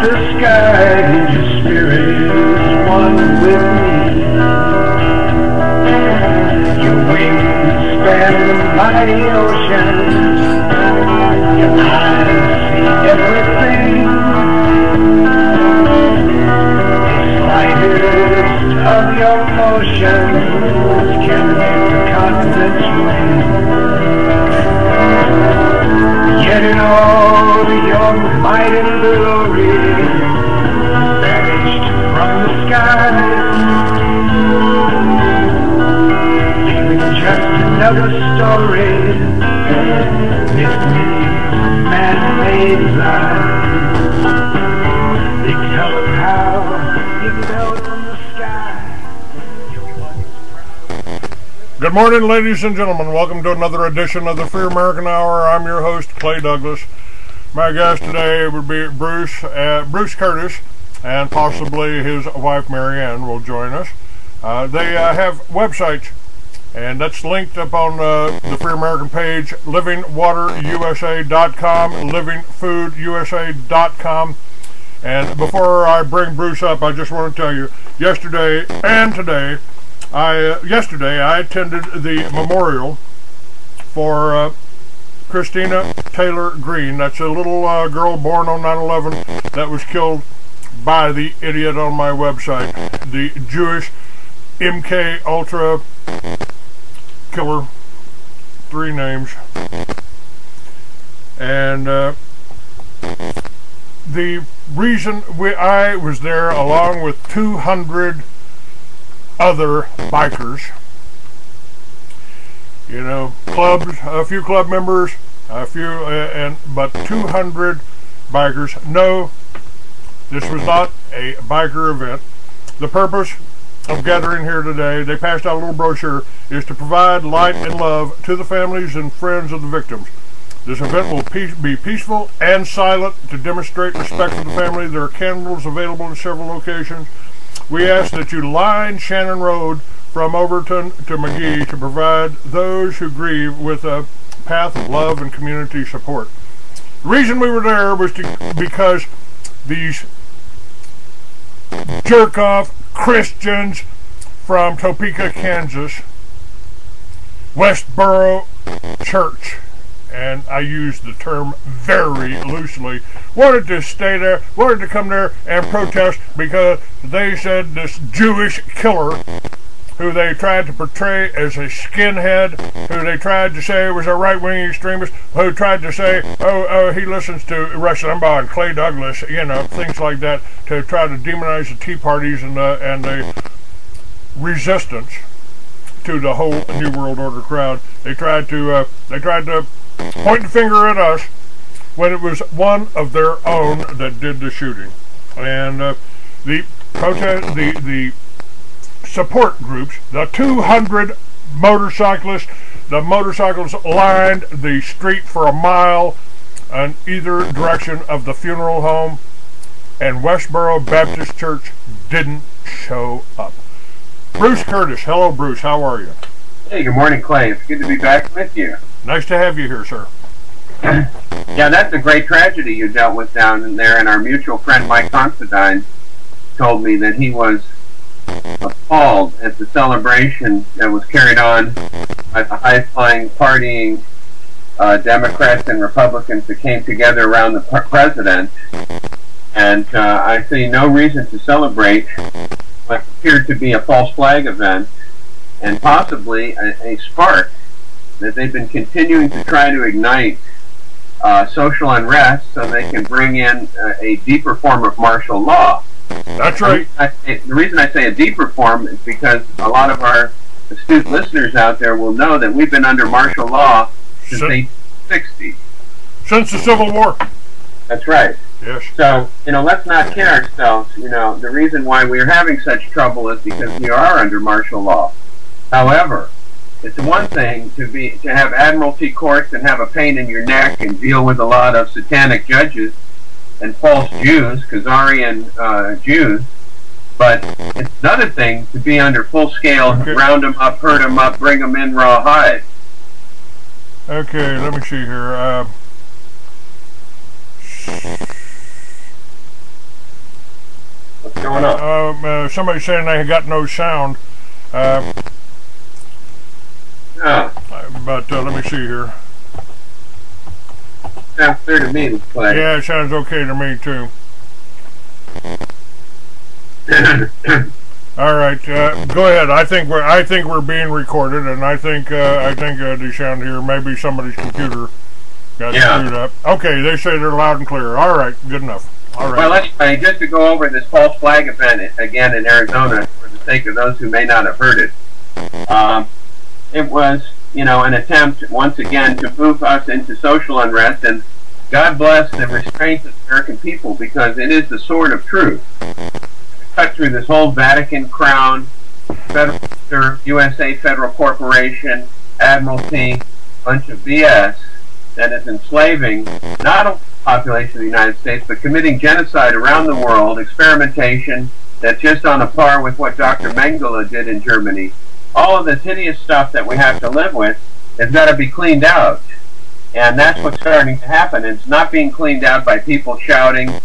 the sky and your spirit is one with me. Your wings span the mighty ocean. Your eyes see everything. The slightest of your motions can make the continents ring. Yet in all your might and glory, vanished from the sky, leaving just another story, mysteries of man-made lies. They tell of how you fell from the sky. Good morning, ladies and gentlemen. Welcome to another edition of the Free American Hour. I'm your host, Clay Douglas. My guest today would be Bruce Curtis, and possibly his wife Marianne will join us. They have websites, and that's linked up on the Free American page, livingwaterusa.com, livingfoodusa.com. And before I bring Bruce up, I just want to tell you, yesterday and today, yesterday I attended the memorial for Christina Taylor Greene. That's a little girl born on 9/11 that was killed by the idiot on my website, the Jewish MK Ultra killer, 3 names. And the reason I was there, along with 200 other bikers, you know, clubs, a few club members, but 200 bikers. No, this was not a biker event. The purpose of gathering here today, they passed out a little brochure, is to provide light and love to the families and friends of the victims. This event will be peaceful and silent to demonstrate respect for the family. There are candles available in several locations. We ask that you line Shannon Road from Overton to McGee to provide those who grieve with a path of love and community support. The reason we were there was because these jerk-off Christians from Topeka, Kansas, Westboro Church, and I use the term very loosely, wanted to stay there, wanted to come there and protest because they said this Jewish killer, who they tried to portray as a skinhead, who they tried to say was a right-wing extremist, who tried to say, oh, he listens to Rush Limbaugh and Clay Douglas, you know, things like that, to try to demonize the Tea Parties and the resistance to the whole New World Order crowd. They tried to point the finger at us when it was one of their own that did the shooting. And the support groups, the 200 motorcyclists, the motorcycles lined the street for a mile on either direction of the funeral home, and Westboro Baptist Church didn't show up. Bruce Curtis. Hello, Bruce. How are you? Hey, good morning, Clay. It's good to be back with you. Nice to have you here, sir. Yeah, that's a great tragedy you dealt with down there, and our mutual friend Mike Considine told me that he was appalled at the celebration that was carried on by the high-flying, partying Democrats and Republicans that came together around the president. And I see no reason to celebrate what appeared to be a false flag event, and possibly a spark that they've been continuing to try to ignite social unrest so they can bring in a deeper form of martial law. That's right. The reason I say a deeper form is because a lot of our astute listeners out there will know that we've been under martial law since 1860. Since the Civil War. That's right. Yes. So, you know, let's not kid ourselves. You know, the reason why we're having such trouble is because we are under martial law. However, it's one thing to have admiralty courts and have a pain in your neck and deal with a lot of satanic judges and false Jews, Khazarian Jews, but it's another thing to be under full-scale, round them up, hurt them up, bring them in rawhide. Okay, let me see here. going on? Somebody's saying they got no sound. But let me see here. Sounds clear to me, Clay. Yeah, it sounds okay to me too. All right, go ahead. I think we're being recorded, and I think the sound here, maybe somebody's computer got screwed up. Okay, they say they're loud and clear. All right, good enough. All right. Well, anyway, just to go over this false flag event again in Arizona, for the sake of those who may not have heard it, it was, an attempt once again to move us into social unrest, and God bless the restraint of the American people, because it is the sword of truth. Cut through this whole Vatican Crown, Federal Reserve, USA Federal Corporation, Admiralty, bunch of BS that is enslaving not only the population of the United States, but committing genocide around the world, experimentation that's just on a par with what Dr. Mengele did in Germany. All of this hideous stuff that we have to live with has got to be cleaned out. And that's what's starting to happen. It's not being cleaned out by people shouting,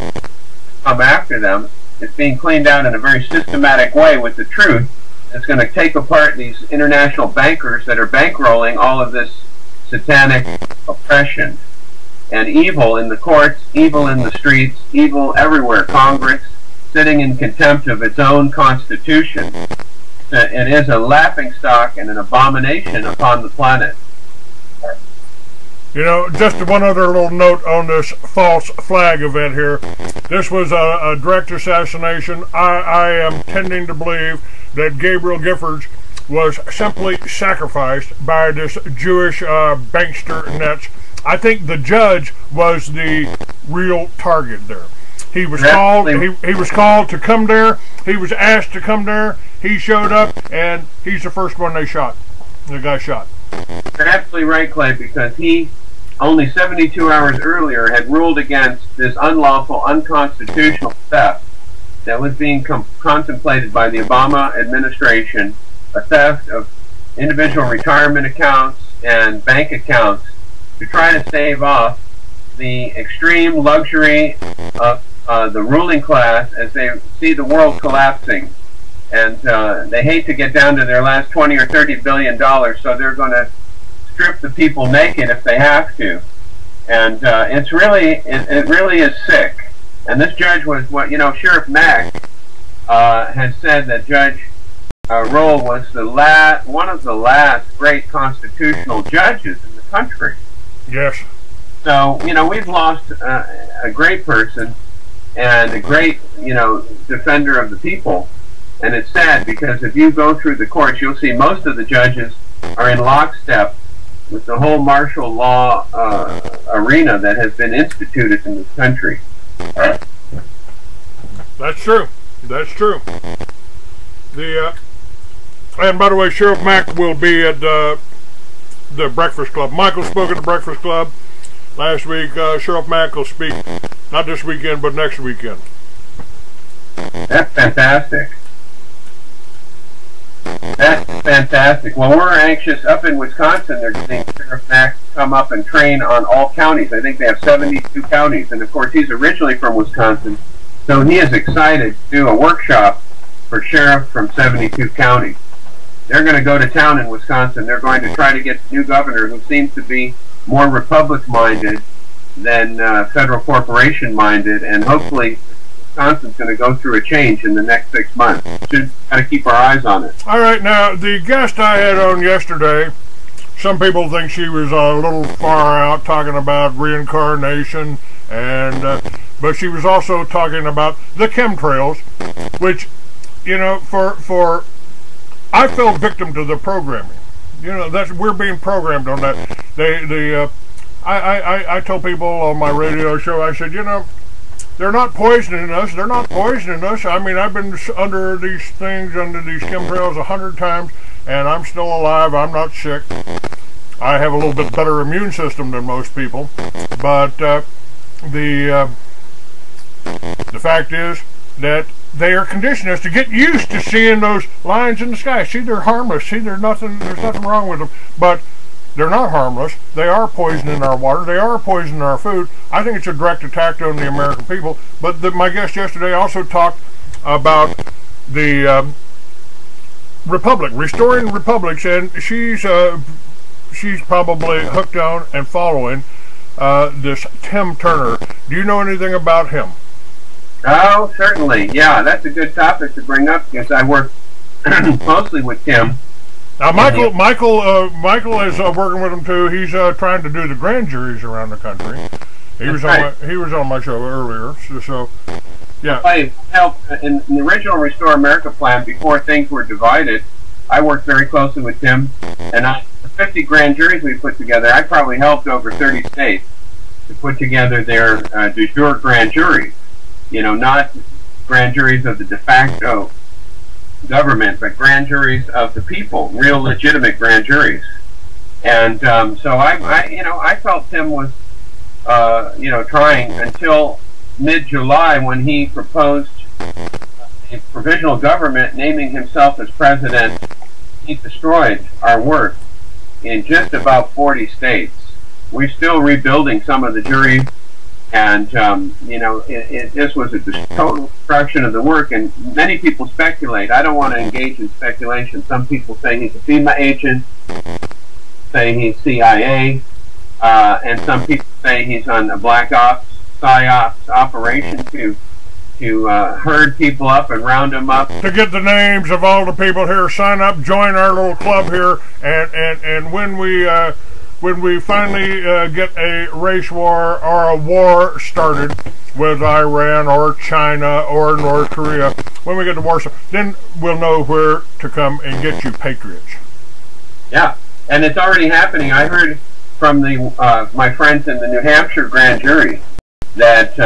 come after them. It's being cleaned out in a very systematic way with the truth. It's going to take apart these international bankers that are bankrolling all of this satanic oppression and evil in the courts, evil in the streets, evil everywhere. Congress sitting in contempt of its own constitution. It is a laughingstock and an abomination upon the planet. Just one other little note on this false flag event here. This was a direct assassination. I am tending to believe that Gabriel Giffords was simply sacrificed by this Jewish bankster Nets. I think the judge was the real target there. He was called. He was called to come there. He was asked to come there. He showed up, and he's the first one they shot. The guy shot. You're absolutely right, Clay, because he, only 72 hours earlier, had ruled against this unlawful, unconstitutional theft that was being contemplated by the Obama administration, a theft of individual retirement accounts and bank accounts to try to stave off the extreme luxury of the ruling class as they see the world collapsing. And they hate to get down to their last 20 or 30 billion dollars, so they're going to strip the people naked if they have to. And it really is sick. And this judge was what, Sheriff Mack has said that Judge Roll was one of the last great constitutional judges in the country. Yes. So, we've lost a great person and a great, defender of the people. And it's sad, because if you go through the courts, you'll see most of the judges are in lockstep with the whole martial law arena that has been instituted in this country. That's true. That's true. And by the way, Sheriff Mack will be at the Breakfast Club. Michael spoke at the Breakfast Club last week. Sheriff Mack will speak not this weekend, but next weekend. That's fantastic. That's fantastic. Well, we're anxious up in Wisconsin. They're getting Sheriff Mack to come up and train on all counties. I think they have 72 counties. And, of course, he's originally from Wisconsin. So he is excited to do a workshop for sheriff from 72 counties. They're going to go to town in Wisconsin. They're going to try to get the new governor, who seems to be more Republic-minded than federal corporation-minded. And hopefully Wisconsin's going to go through a change in the next 6 months. Should kind of keep our eyes on it. All right, now the guest I had on yesterday, some people think she was a little far out talking about reincarnation, and but she was also talking about the chemtrails, which, for I fell victim to the programming. We're being programmed on that. I told people on my radio show, I said, they're not poisoning us. They're not poisoning us. I mean, I've been under these things, under these chemtrails 100 times, and I'm still alive. I'm not sick. I have a little bit better immune system than most people. But the fact is that they are conditioning us to get used to seeing those lines in the sky. See, they're harmless. See, there's nothing wrong with them. But they're not harmless. They are poisoning our water. They are poisoning our food. I think it's a direct attack on the American people. But my guest yesterday also talked about the republic, restoring republics, and she's probably hooked on and following this Tim Turner. Do you know anything about him? Oh, certainly. Yeah, that's a good topic to bring up because I work closely with Tim. Now, Michael is working with him too. He's trying to do the grand juries around the country. He was on my show earlier. So yeah. I helped in the original Restore America plan before things were divided. I worked very closely with Tim, and the 50 grand juries we put together, I probably helped over 30 states to put together their de jure grand juries. You know, not grand juries of the de facto government, but grand juries of the people, real legitimate grand juries. And so I felt Tim was, trying until mid-July when he proposed a provisional government naming himself as president. He destroyed our work in just about 40 states. We're still rebuilding some of the juries. And, this was a total destruction of the work, and many people speculate. I don't want to engage in speculation. Some people say he's a FEMA agent, say he's CIA, and some people say he's on a black ops, psyops operation to herd people up and round them up. To get the names of all the people here, sign up, join our little club here, and when we finally get a race war or a war started with Iran or China or North Korea, when we get the war started, then we'll know where to come and get you patriots. Yeah, and it's already happening. I heard from my friends in the New Hampshire grand jury that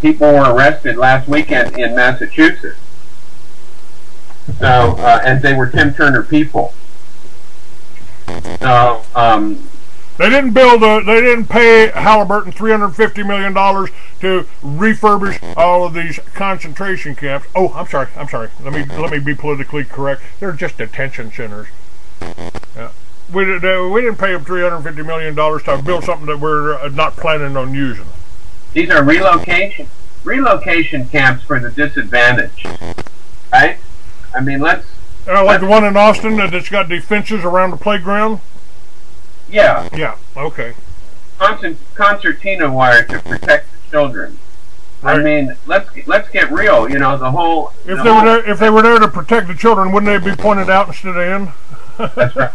people were arrested last weekend in Massachusetts. So, and they were Tim Turner people. So, they didn't pay Halliburton $350 million to refurbish all of these concentration camps. Oh, I'm sorry. Let me be politically correct. They're just detention centers. Yeah. We didn't pay them $350 million to build something that we're not planning on using. These are relocation camps for the disadvantaged, right? I mean, like the one in Austin that's got defenses around the playground. Yeah. Yeah. Okay. Concertina wire to protect the children. Right. I mean, let's get real. You know, the whole. If they were there to protect the children, wouldn't they be pointed out instead of in? That's right.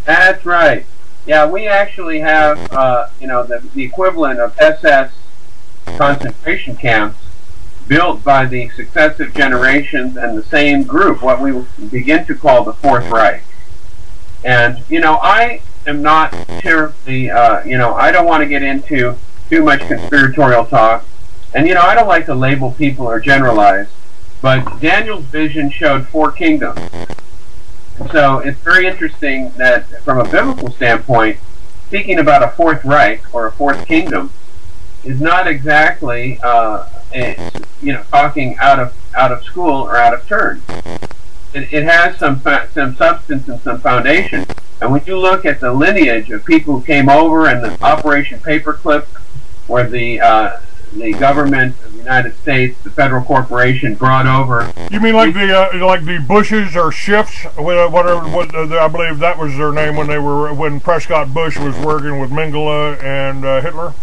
That's right. Yeah, we actually have the equivalent of SS concentration camps built by the successive generations and the same group, what we begin to call the Fourth Reich. And, I am not terribly, I don't want to get into too much conspiratorial talk. And, I don't like to label people or generalize. But Daniel's vision showed 4 kingdoms. And so it's very interesting that from a biblical standpoint, speaking about a Fourth Reich or a Fourth Kingdom is not exactly, talking out of school or out of turn. It has some substance and some foundation. And when you look at the lineage of people who came over and the Operation Paperclip, where the government of the United States, the federal corporation, brought over. You mean like the Bushes or Schiffs, whatever? I believe that was their name when Prescott Bush was working with Mengele and Hitler.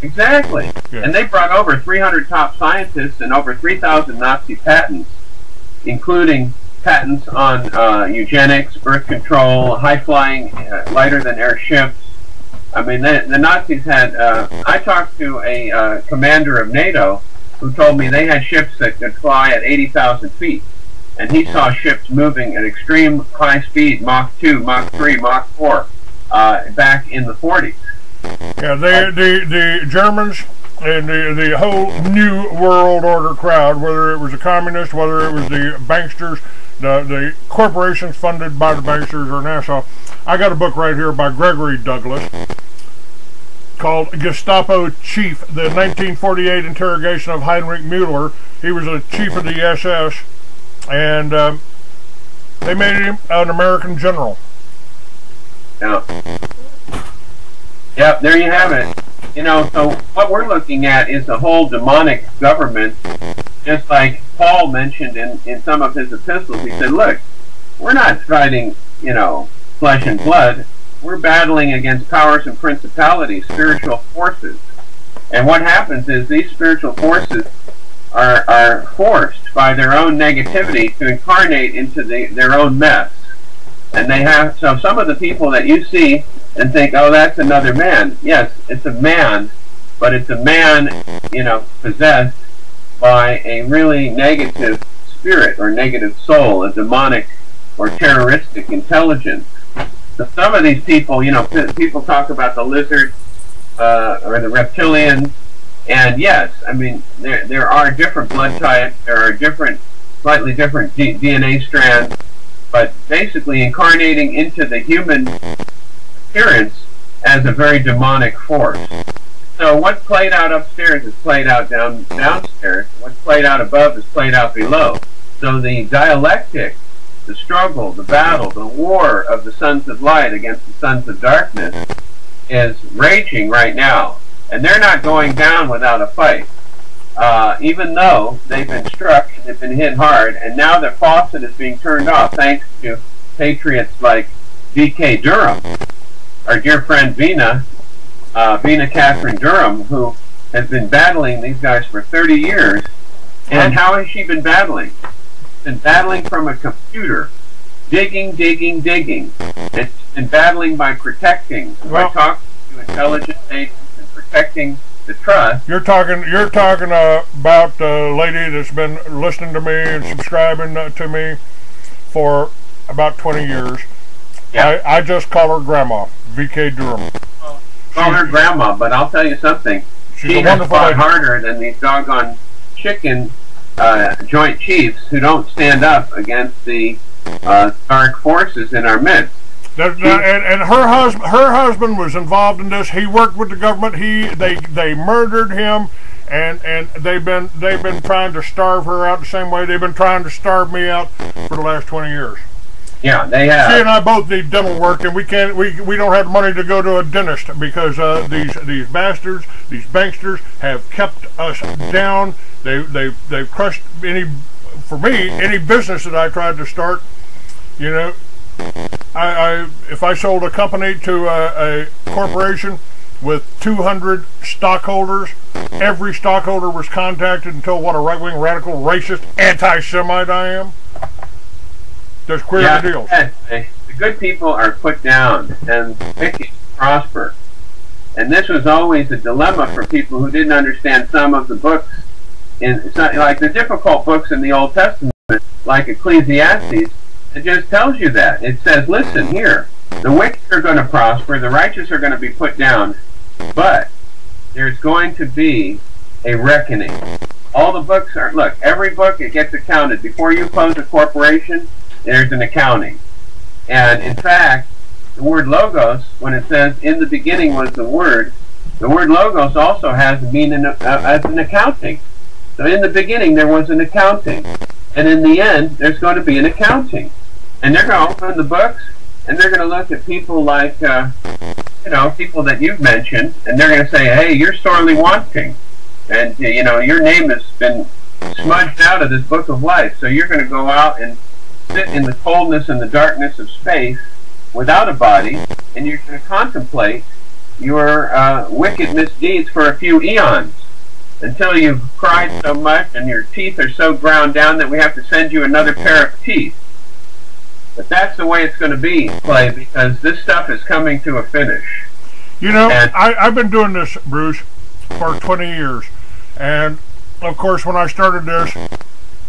Exactly. Yeah. And they brought over 300 top scientists and over 3,000 Nazi patents, including patents on eugenics, birth control, high-flying, lighter-than-air ships. I mean, the Nazis had... I talked to a commander of NATO who told me they had ships that could fly at 80,000 feet. And he saw ships moving at extreme high speed, Mach 2, Mach 3, Mach 4, back in the 40s. Yeah, the Germans and the whole New World Order crowd, whether it was the communists, whether it was the banksters, the corporations funded by the banksters or Nassau. I got a book right here by Gregory Douglas called Gestapo Chief, the 1948 interrogation of Heinrich Müller. He was a chief of the SS, and they made him an American general. Yeah. Yep, there you have it. You know, so what we're looking at is the whole demonic government, just like Paul mentioned in some of his epistles. He said, look, we're not fighting, you know, flesh and blood. We're battling against powers and principalities, spiritual forces. And what happens is these spiritual forces are forced by their own negativity to incarnate into their own mess. And they have, so some of the people that you see and think, oh, that's another man. Yes, it's a man, but it's a man, you know, possessed by a really negative spirit or negative soul, a demonic or terroristic intelligence. So some of these people, you know, people talk about the lizard or the reptilian, and yes, I mean, there are different blood types, there are slightly different DNA strands, but basically incarnating into the human appearance as a very demonic force. So what's played out upstairs is played out downstairs. What's played out above is played out below. So the dialectic, the struggle, the battle, the war of the sons of light against the sons of darkness is raging right now. And they're not going down without a fight. Even though they've been struck and they've been hit hard, and now the faucet is being turned off thanks to patriots like V.K. Durham, our dear friend Vina Catherine Durham, who has been battling these guys for 30 years. And how has she been battling? She's been battling from a computer, digging. It's been battling by protecting, by talking to intelligence agents and protecting the trust. You're talking about a lady that's been listening to me and subscribing to me for about 20 years. Yeah. I just call her Grandma, V.K. Durham. Call her Grandma, but I'll tell you something. She has fought harder than these doggone chicken joint chiefs who don't stand up against the dark forces in our midst. And her husband was involved in this. He worked with the government. They murdered him, and they've been trying to starve her out the same way they've been trying to starve me out for the last 20 years. Yeah, they have. She and I both need dental work, and we don't have money to go to a dentist because these bastards, these banksters, have kept us down. They've crushed any business that I tried to start. You know, if I sold a company to a corporation with 200 stockholders, every stockholder was contacted and told what a right-wing, radical, racist, anti-Semite I am. Just queer the deal. The good people are put down, and the wicked prosper. And this was always a dilemma for people who didn't understand some of the books, like the difficult books in the Old Testament, like Ecclesiastes. It just tells you that. It says, listen here, the wicked are going to prosper, the righteous are going to be put down, but there's going to be a reckoning. All the books are, look, every book, it gets accounted. Before you close a corporation, there's an accounting. And in fact, the word logos, when it says in the beginning was the word logos also has the meaning as an accounting. So in the beginning there was an accounting. And in the end, there's going to be an accounting. And they're going to open the books, and they're going to look at people like, people that you've mentioned, and they're going to say, hey, you're sorely wanting. And, your name has been smudged out of this book of life. So you're going to go out and sit in the coldness and the darkness of space without a body, and you're going to contemplate your wicked misdeeds for a few eons until you've cried so much and your teeth are so ground down that we have to send you another pair of teeth. But that's the way it's going to be, Clay, because this stuff is coming to a finish. You know, I've been doing this, Bruce, for 20 years, and of course when I started this,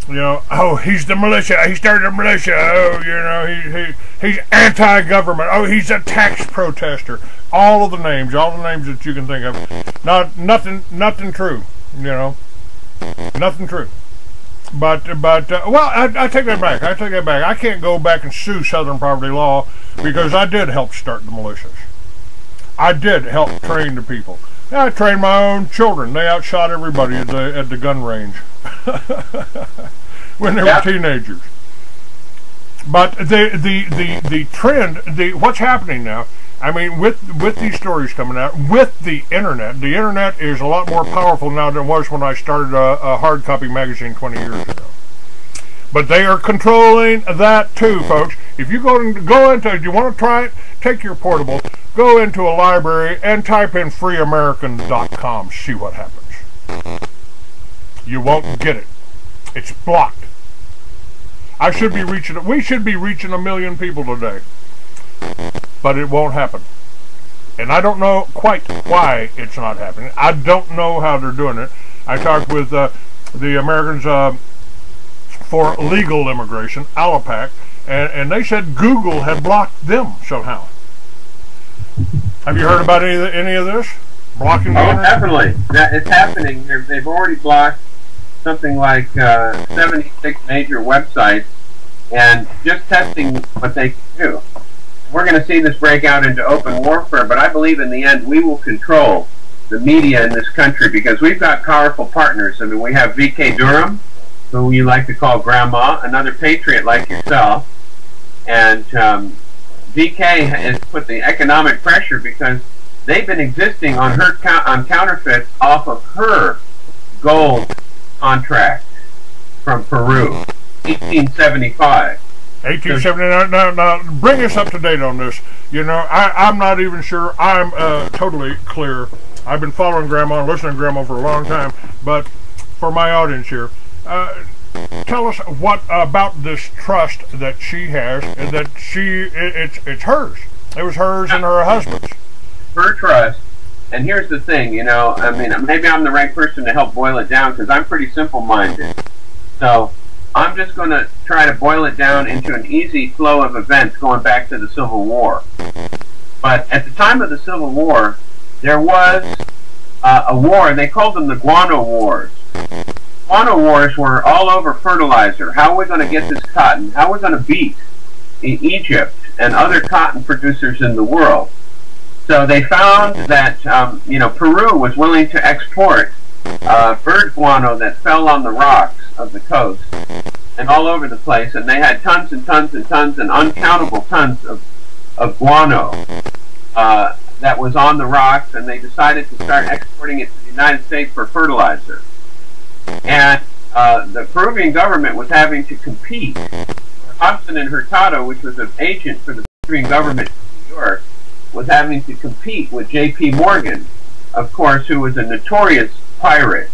oh, he's the militia. He started a militia. Oh, he's anti-government. Oh, he's a tax protester. All the names that you can think of. Nothing true. Nothing true. But I take that back. I can't go back and sue Southern Poverty Law because I did help start the militias. I did help train the people. I trained my own children. They outshot everybody at the gun range when they were teenagers. But the trend, what's happening now I mean, with these stories coming out, with the internet is a lot more powerful now than it was when I started a hard copy magazine 20 years ago. But they are controlling that too, folks. If you go into, you want to try it, take your portable, go into a library and type in freeamerican.com, see what happens. You won't get it. It's blocked. We should be reaching 1 million people today. But it won't happen. And I don't know quite why it's not happening. I don't know how they're doing it. I talked with the Americans for Legal Immigration, ALAPAC, and they said Google had blocked them somehow. Have you heard about any of this? Blocking the internet? Definitely. It's happening. They've already blocked something like 76 major websites, and just testing what they can do. We're going to see this break out into open warfare, but I believe in the end we will control the media in this country because we've got powerful partners. I mean, we have V.K. Durham, who you like to call Grandma, another patriot like yourself, and V.K. has put the economic pressure because they've been existing on counterfeits off of her gold contract from Peru, 1875. 1879. Now, bring us up to date on this. You know, I'm not even sure I'm totally clear. I've been following Grandma and listening to Grandma for a long time, but for my audience here, tell us what about this trust that she has, and that it's hers. It was hers and her husband's. Her trust. And here's the thing, you know, I mean, maybe I'm the right person to help boil it down because I'm pretty simple-minded. So I'm just going to try to boil it down into an easy flow of events going back to the Civil War. But at the time of the Civil War, there was a war, and they called them the Guano Wars. Guano Wars were all over fertilizer. How are we going to get this cotton? How are we going to beat Egypt and other cotton producers in the world? So they found that, you know, Peru was willing to export bird guano that fell on the rocks of the coast and all over the place, and they had tons and tons and tons and uncountable tons of guano that was on the rocks, and they decided to start exporting it to the United States for fertilizer. And the Peruvian government was having to compete. Hobson and Hurtado, which was an agent for the Peruvian government in New York, was having to compete with J.P. Morgan, of course, who was a notorious pirate,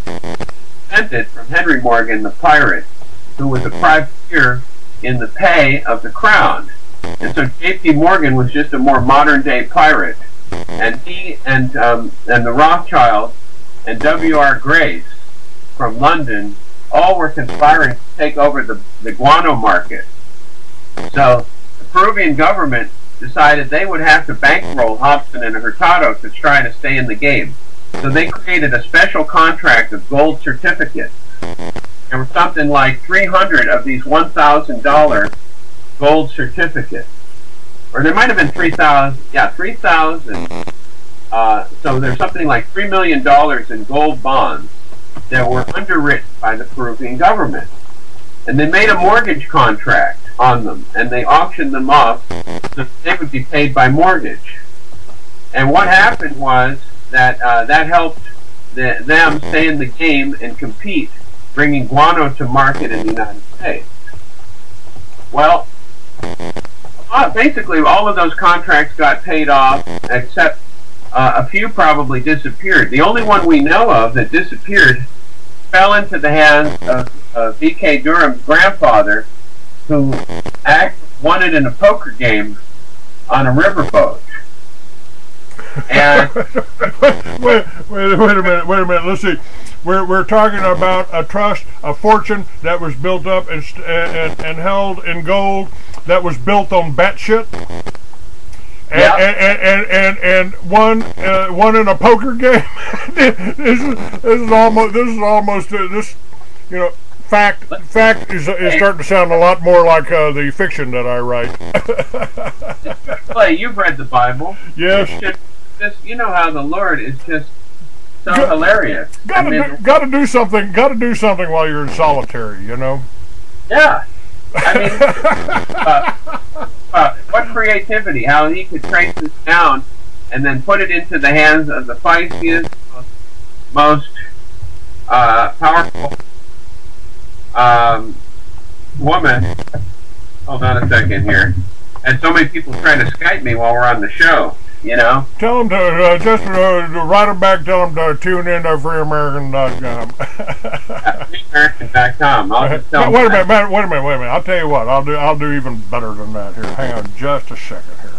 descended from Henry Morgan, the pirate, who was a privateer in the pay of the crown. And so J.P. Morgan was just a more modern-day pirate, and he and the Rothschilds and W.R. Grace from London all were conspiring to take over the guano market. So the Peruvian government decided they would have to bankroll Hobson and Hurtado to try to stay in the game. So they created a special contract of gold certificates. There were something like 300 of these $1,000 gold certificates. Or there might have been 3,000. Yeah, 3,000. So there's something like $3 million in gold bonds that were underwritten by the Peruvian government. And they made a mortgage contract on them, and they auctioned them off so that they would be paid by mortgage. And what happened was that that helped them stay in the game and compete, bringing guano to market in the United States. Well, basically all of those contracts got paid off, except a few probably disappeared. The only one we know of that disappeared fell into the hands of V.K. Durham's grandfather, who won it in a poker game on a riverboat. And wait a minute. Let's see. We're talking about a trust, a fortune that was built up and held in gold, that was built on batshit. And won in a poker game. this is almost you know, fact is starting to sound a lot more like the fiction that I write. Clay, you've read the Bible. Yes. You know how the Lord is just so hilarious. Got to do something while you're in solitary, you know. Yeah. I mean, What creativity, how he could trace this down and then put it into the hands of the feistiest, most powerful woman. Hold on a second here. And so many people trying to Skype me while we're on the show, you know. Tell them to just write them back. Tell them to tune in to freeamerican.com. freeamerican.com. Wait a minute. I'll tell you what. I'll do even better than that here. Hang on just a second here.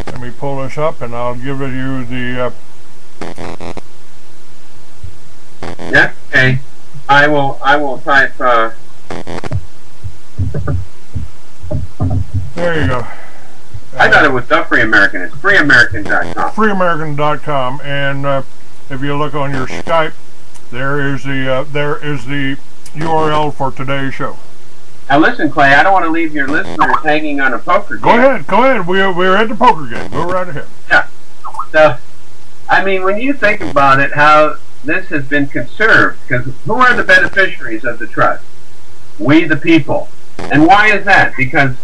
Let me pull this up, and I'll give you the. Yeah. Okay. I will type. There you go. I thought it was the Free American. It's freeamerican.com. Freeamerican.com, and if you look on your Skype, there is the URL for today's show. Now listen, Clay. I don't want to leave your listeners hanging on a poker game. Go ahead. We're at the poker game. Go right ahead. Yeah. So, I mean, when you think about it, how this has been conserved, because who are the beneficiaries of the trust? We, the people. And why is that? Because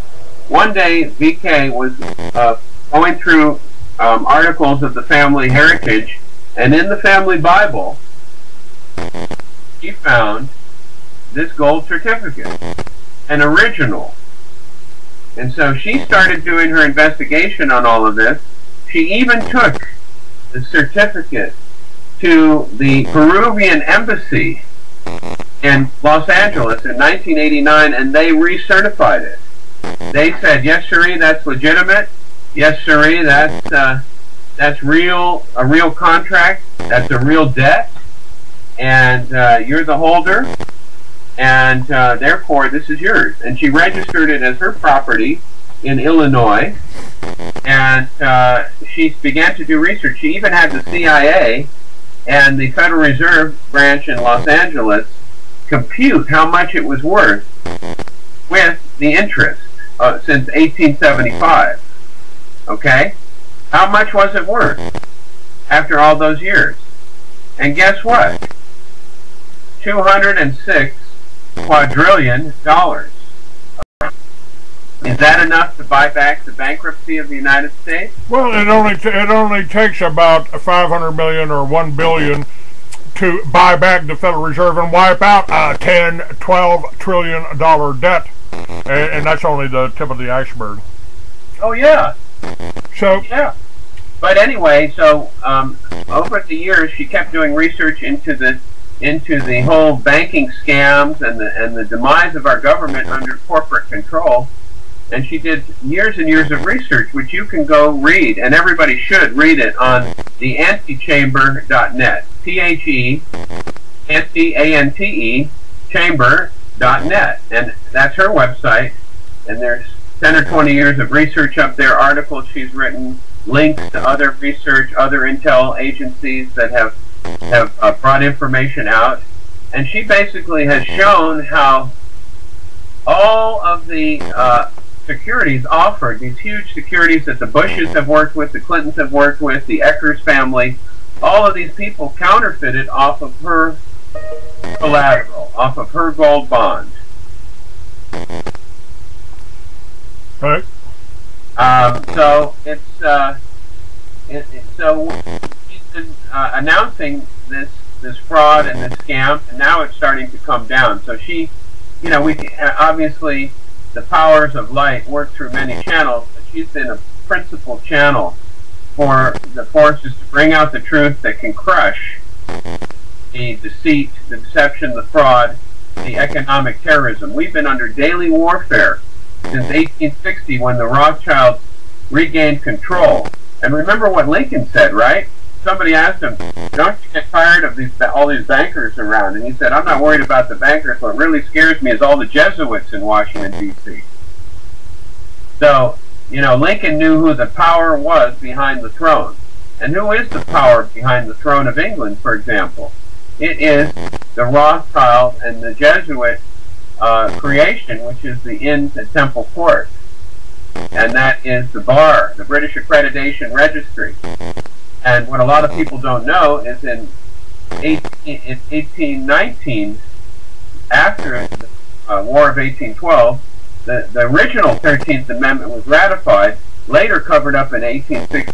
one day VK was going through articles of the family heritage, and in the family Bible, she found this gold certificate, an original. And so she started doing her investigation on all of this. She even took the certificate to the Peruvian embassy in Los Angeles in 1989, and they recertified it. They said, yes, sirree, that's legitimate. Yes, sirree, that's real, a real contract. That's a real debt, and you're the holder, and therefore this is yours. And she registered it as her property in Illinois, and she began to do research. She even had the CIA and the Federal Reserve branch in Los Angeles compute how much it was worth with the interest since 1875. Okay? How much was it worth after all those years? And guess what? $206 quadrillion. Is that enough to buy back the bankruptcy of the United States? Well, it only takes about 500 million or 1 billion to buy back the Federal Reserve and wipe out a $10-12 trillion debt, and that's only the tip of the iceberg. Oh yeah. So yeah. But anyway, so over the years, she kept doing research into the whole banking scams and the demise of our government under corporate control. And she did years and years of research, which you can go read, and everybody should read it on the antichamber.net. THE, chamber.net. And that's her website. And there's 10 or 20 years of research up there, articles she's written, links to other research, other intel agencies that have brought information out. And she basically has shown how all of the securities offered, these huge securities that the Bushes have worked with, the Clintons have worked with, the Eckers family, all of these people counterfeited off of her collateral, off of her gold bond. right. So it's so he's been announcing this fraud and this scam, and now it's starting to come down. So she, we obviously the powers of light work through many channels, but she's been a principal channel for the forces to bring out the truth that can crush the deceit, the deception, the fraud, the economic terrorism. We've been under daily warfare since 1860 when the Rothschilds regained control. And remember what Lincoln said, right? Somebody asked him, don't you get tired of all these bankers around? And he said, I'm not worried about the bankers. What really scares me is all the Jesuits in Washington, D.C. So, Lincoln knew who the power was behind the throne. And who is the power behind the throne of England, for example? It is the Rothschild and the Jesuit creation, which is the Inns at Temple Court. And that is the BAR, the British Accreditation Registry. And what a lot of people don't know is in 1819, after the War of 1812, the original 13th Amendment was ratified, later covered up in 1860.